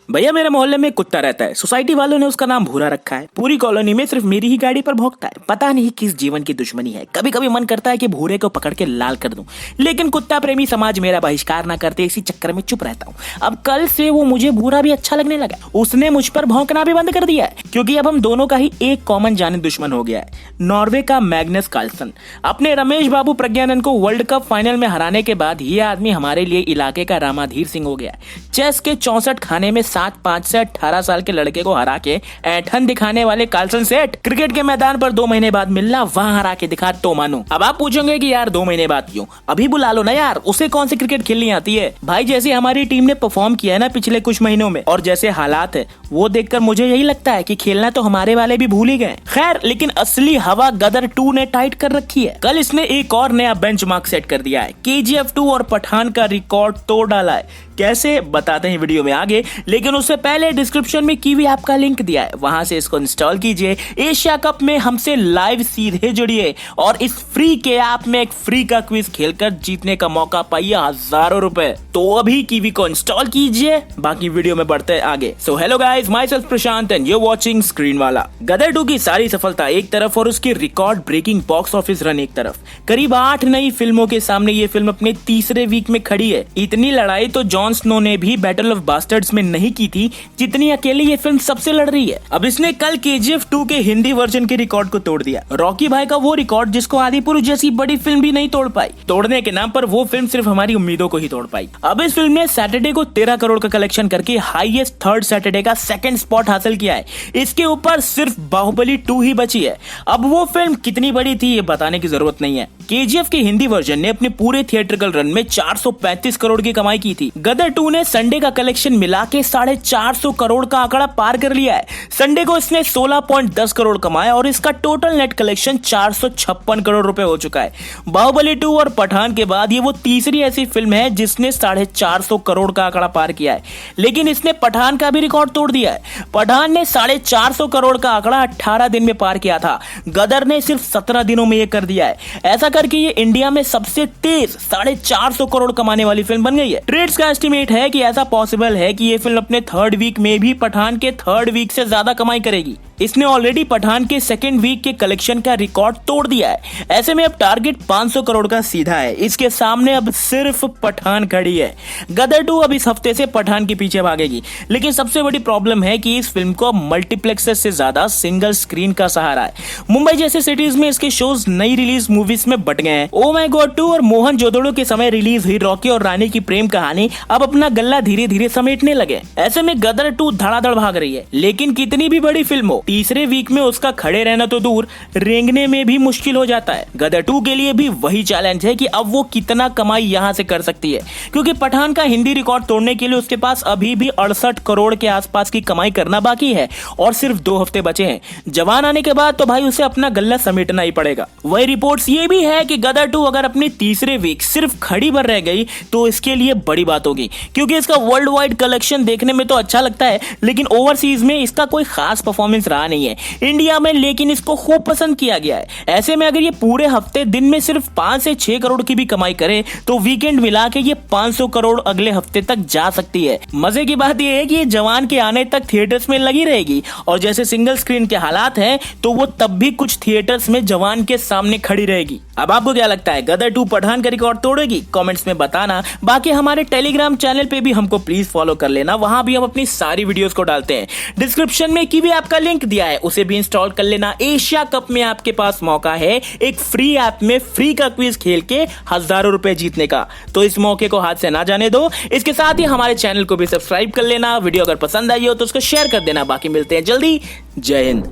भैया मेरे मोहल्ले में एक कुत्ता रहता है। सोसाइटी वालों ने उसका नाम भूरा रखा है। पूरी कॉलोनी में सिर्फ मेरी ही गाड़ी पर भौंकता है। पता नहीं किस जीवन की दुश्मनी है। कभी कभी मन करता है कि भूरे को पकड़ के लाल कर दूं, लेकिन कुत्ता प्रेमी समाज मेरा बहिष्कार ना करते इसी चक्कर में चुप रहता हूँ। अब कल से वो मुझे भूरा भी अच्छा लगने लगा। उसने मुझ पर भौंकना भी बंद कर दिया है, क्योंकि अब हम दोनों का ही एक कॉमन जाने दुश्मन हो गया है, नॉर्वे का मैग्नस कार्लसन। अपने रमेश बाबू प्रज्ञानंद को वर्ल्ड कप फाइनल में हराने के बाद ये आदमी हमारे लिए इलाके का रामाधीर सिंह हो गया। चेस के 64 खाने में 7-5 से 18 साल के लड़के को हरा के ऐठन दिखाने वाले कार्लसन सेठ क्रिकेट के मैदान पर 2 महीने बाद मिलना, वहां हरा के दिखा तो मानो। अब आप पूछोगे कि यार 2 महीने बाद क्यों? अभी बुला लो ना यार, उसे कौन सी क्रिकेट खेलनी आती है? भाई जैसे हमारी टीम ने परफॉर्म किया है ना पिछले कुछ महीनों में, और जैसे हालात है वो देखकर मुझे यही लगता है कि खेलना तो हमारे वाले भी भूल ही गए। खैर, लेकिन असली हवा गदर 2 ने टाइट कर रखी है। कल इसने एक और नया बेंचमार्क सेट कर दिया है। KGF 2 और पठान का रिकॉर्ड तोड़ डाला है। कैसे बताते हैं वीडियो में आगे, लेकिन उससे पहले डिस्क्रिप्शन में कीवी ऐप का लिंक दिया है, वहां से इसको इंस्टॉल कीजिए। एशिया कप में हमसे लाइव सीधे जुड़िए और इस फ्री के ऐप में एक फ्री का क्विज खेलकर जीतने का मौका पाइए हजारों रुपए। तो अभी कीवी को इंस्टॉल कीजिए। बाकी वीडियो में बढ़ते हैं आगे। So hello guys, my self Prashant and you watching screen वाला। गदर 2 की सारी सफलता एक तरफ और उसकी record breaking box office run एक तरफ। करीब 8 नई फिल्मों के सामने ये फिल्म अपने तीसरे वीक में खड़ी है। इतनी लड़ाई तो जॉन स्नो ने भी बैटल ऑफ बास्टर्ड्स में नहीं की थी जितनी अकेले ये फिल्म सबसे लड़ रही है। अब इसने कल KGF 2 के हिंदी वर्जन के रिकॉर्ड को तोड़ दिया। रॉकी भाई का वो रिकॉर्ड जिसको आदिपुरुष जैसी बड़ी फिल्म भी नहीं तोड़ पाई। तोड़ने के नाम पर वो फिल्म सिर्फ हमारी उम्मीदों को ही तोड़ पाई। अब इस फिल्म ने सैटरडे को 13 करोड़ का कलेक्शन करके हाईएस्ट थर्ड सैटरडे का सेकंड स्पॉट हासिल किया है। इसके ऊपर सिर्फ बाहुबली 2 ही बची है। अब वो फिल्म कितनी बड़ी थी ये बताने की जरूरत नहीं है। KGF के हिंदी वर्जन ने अपने पूरे थिएट्रिकल रन में 435 करोड़ की कमाई की थी। गदर 2 ने संडे का कलेक्शन मिला के 450 करोड़ का आंकड़ा पार कर लिया है। संडे को इसने 16.10 करोड़ कमाया और इसका टोटल नेट कलेक्शन 456 करोड़ रुपए हो चुका है। बाहुबली 2 और पठान के बाद ये वो तीसरी ऐसी फिल्म है जिसने 450 करोड़ का आंकड़ा पार किया है, लेकिन इसने पठान का भी रिकॉर्ड तोड़ दिया है। पठान ने 450 करोड़ का आंकड़ा 18 दिन में पार किया था। गदर ने सिर्फ 17 दिनों में ये कर दिया है। ऐसा करके ये इंडिया में सबसे तेज 450 करोड़ कमाने वाली फिल्म बन गई है। ट्रेड्स का एस्टिमेट है कि ऐसा पॉसिबल है कि ये फिल्म अपने थर्ड वीक में भी पठान के थर्ड वीक से ज्यादा कमाई करेगी। इसने ऑलरेडी पठान के सेकंड वीक के कलेक्शन का रिकॉर्ड तोड़ दिया है। ऐसे में अब टारगेट 500 करोड़ का सीधा है। इसके सामने अब सिर्फ पठान खड़ी है। गदर 2 अब इस हफ्ते से पठान के पीछे भागेगी, लेकिन सबसे बड़ी प्रॉब्लम है कि इस फिल्म को मल्टीप्लेक्सेस से ज्यादा सिंगल स्क्रीन का सहारा है। मुंबई जैसे सिटीज में इसके शोज नई रिलीज मूवीज में बट गए हैं। ओ माय गॉड 2 और मोहनजोदड़ो के समय रिलीज हुई रॉकी और रानी की प्रेम कहानी अब अपना गल्ला धीरे धीरे समेटने लगे। ऐसे में गदर 2 धड़ाधड़ भाग रही है, लेकिन कितनी भी बड़ी फिल्म हो, तीसरे वीक में उसका खड़े रहना तो दूर, रेंगने में भी मुश्किल हो जाता है। गदर 2 के लिए भी वही चैलेंज है कि अब वो कितना कमाई यहां से कर सकती है, क्योंकि पठान का हिंदी रिकॉर्ड तोड़ने के लिए उसके पास अभी भी 68 करोड़ के आसपास की कमाई करना बाकी है और सिर्फ 2 हफ्ते बचे हैं। जवान आने के बाद तो भाई उसे अपना गल्ला समेटना ही पड़ेगा। वही रिपोर्ट्स ये भी है कि गदर 2 अगर अपने तीसरे वीक सिर्फ खड़ी पर रह गई तो इसके लिए बड़ी बात होगी, क्योंकि इसका वर्ल्ड वाइड कलेक्शन देखने में तो अच्छा लगता है, लेकिन ओवरसीज में इसका कोई खास परफॉर्मेंस रहा नहीं है। इंडिया में लेकिन इसको खूब पसंद किया गया है। ऐसे में अगर ये पूरे हफ्ते दिन में सिर्फ 5 से 6 करोड़ की भी कमाई करे तो वीकेंड मिला के ये 500 करोड़ अगले हफ्ते तक जा सकती है। मजे की बात ये है कि ये जवान के आने तक थिएटर्स में लगी रहेगी, और जैसे सिंगल स्क्रीन के हालात हैं तो वो तब भी कुछ थिएटर्स में जवान के सामने खड़ी रहेगी। अब आपको क्या लगता है, गदर 2 पठान का रिकॉर्ड तोड़ेगी? कमेंट्स में बताना। बाकी हमारे टेलीग्राम चैनल पे भी हमको प्लीज फॉलो कर लेना, वहां भी हम अपनी सारी वीडियोस को डालते हैं। डिस्क्रिप्शन में कीवी ऐप का लिंक दिया है, उसे भी इंस्टॉल कर लेना। एशिया कप में आपके पास मौका है एक फ्री ऐप में फ्री का क्विज खेल के हजारों रुपए जीतने का, तो इस मौके को हाथ से ना जाने दो। इसके साथ ही हमारे चैनल को भी सब्सक्राइब कर लेना। वीडियो अगर पसंद आई हो तो उसको शेयर कर देना। बाकी मिलते हैं जल्दी। जय हिंद।